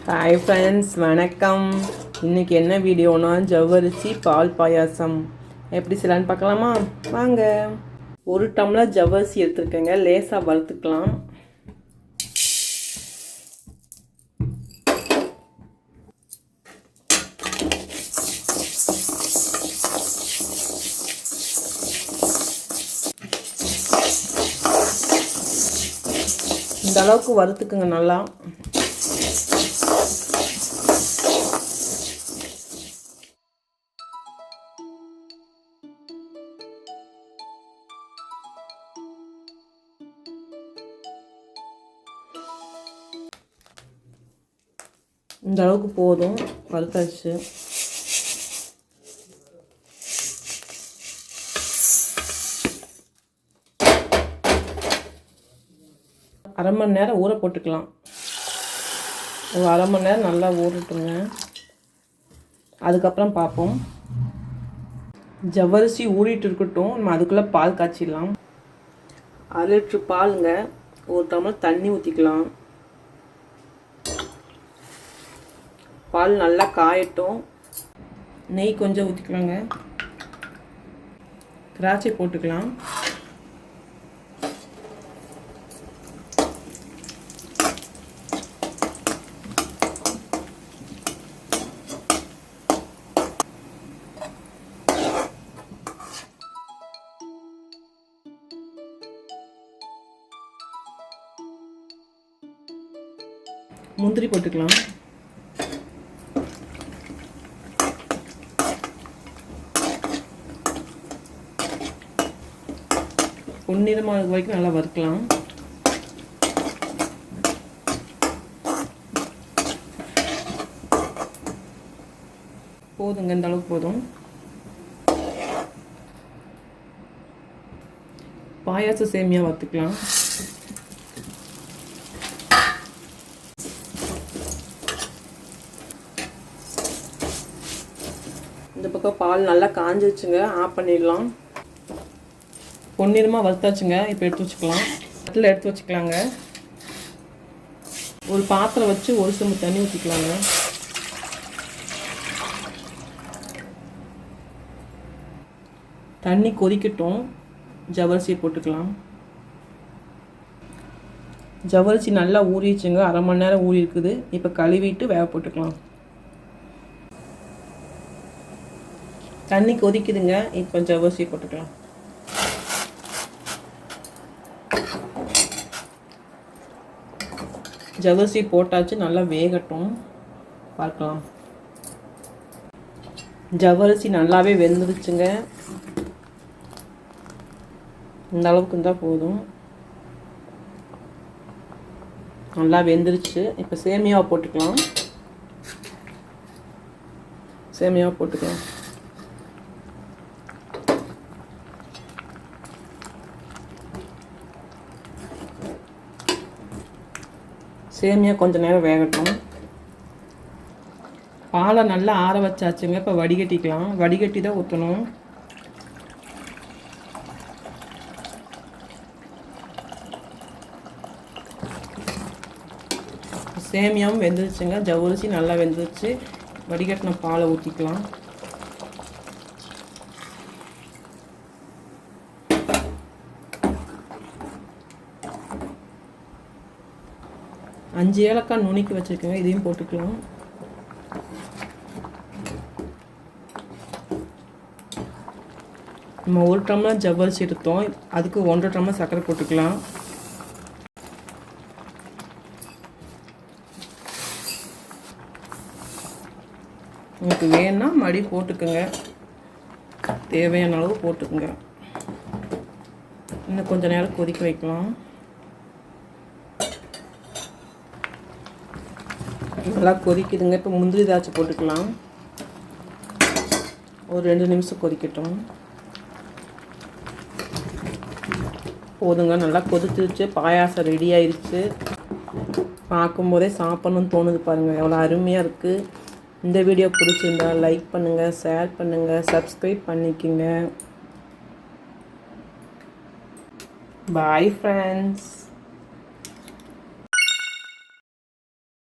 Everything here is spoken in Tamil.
ஹாய் ஃப்ரெண்ட்ஸ், வணக்கம். இன்றைக்கி என்ன வீடியோனா ஜவ்வரிசி பால் பாயாசம் எப்படி செய்யலான்னு பார்க்கலாமா? வாங்க. 1 டம்ளர் ஜவ்வரிசி எடுத்துருக்கேங்க. லேசாக வறுத்துக்கலாம். இந்த அளவுக்கு வறுத்துக்குங்க நல்லா. இந்த அளவுக்கு போதும், வறுத்தாச்சு. அரை மணி நேரம் ஊற போட்டுக்கலாம். ஒரு அரை மணி நேரம் நல்லா ஊறட்டுங்க. அதுக்கப்புறம் பார்ப்போம். ஜவ்வரிசி ஊறிட்டு இருக்கட்டும். நம்ம அதுக்குள்ளே பால் காய்ச்சிடலாம். 1 லிட்டர் பாலுங்க. 1 டம்ளர் தண்ணி ஊற்றிக்கலாம். பால் நல்லா காயட்டும். நெய் கொஞ்சம் ஊற்றிக்கலாங்க. திராட்சை போட்டுக்கலாம். முந்திரி போட்டுக்கலாம். பொன்னிறமாக வரைக்கும் நல்லா வறுக்கலாம். போதுங்க, இந்த அளவுக்கு போதும். பாயாச சேமியா வறுத்துக்கலாம். இந்த பக்கம் பால் நல்லா காஞ்சிச்சுங்க. ஆஃப் பண்ணிடலாம். பொன்னிறமாக வறுத்தாச்சுங்க. இப்போ எடுத்து வச்சுக்கலாம். தட்டில் எடுத்து வச்சுக்கலாங்க. ஒரு பாத்திரம் வச்சு 1 செம்பு தண்ணி ஊற்றிக்கலாங்க. தண்ணி கொதிக்கட்டும். ஜவ்வரிசியை போட்டுக்கலாம். ஜவ்வரிசி நல்லா ஊறிச்சுங்க. அரை மணி நேரம் ஊறி இருக்குது. இப்போ கழுவிட்டு வேக போட்டுக்கலாம். தண்ணி கொதிக்குதுங்க. இப்போ ஜவ்வரிசி போட்டுக்கலாம். ஜவ்வரிசி போட்டாச்சு. நல்லா வேகட்டும், பார்க்கலாம். ஜவ்வரிசி நல்லாவே வெந்துருச்சுங்க. இந்த அளவுக்கு இருந்தால் போதும். நல்லா வெந்துருச்சு. இப்போ சேமியாவை போட்டுக்கலாம். சேமியாவை போட்டுக்கலாம். சேமியா கொஞ்சம் நேரம் வேகட்டும். பாலை நல்லா ஆற வச்சாச்சுங்க. இப்போ வடிகட்டிக்கலாம். வடிகட்டி தான் ஊற்றணும். சேமியாவும் வெந்துருச்சுங்க. ஜவ்வரிசி நல்லா வெந்துருச்சு. வடிகட்டின பாலை ஊற்றிக்கலாம். அஞ்சு ஏலக்காய் நுணுக்கி வச்சுருக்கேங்க. இதையும் போட்டுக்கலாம். நம்ம 1 டம்ளர் ஜவ்வரிசி எடுத்தோம். அதுக்கு 1.5 டம்ளர் சர்க்கரை போட்டுக்கலாம். உங்களுக்கு வேணும்னா மடி போட்டுக்குங்க. தேவையான அளவு போட்டுக்குங்க. இன்னும் கொஞ்சம் நேரம் கொதிக்க வைக்கலாம். நல்லா கொதிக்குதுங்க. இப்போ முந்திரி திராட்சை போட்டுக்கலாம். ஒரு 2 நிமிஷம் கொதிக்கட்டும். போதுங்க, நல்லா கொதிச்சிருச்சு. பாயாசம் ரெடி ஆயிடுச்சு. பார்க்கும்போதே சாப்பிட்ணுன்னு தோணுது பாருங்கள். எவ்வளோ அருமையாக இருக்குது. இந்த வீடியோ பிடிச்சிருந்தா லைக் பண்ணுங்கள், ஷேர் பண்ணுங்கள், சப்ஸ்கிரைப் பண்ணிக்கோங்க. Bye friends.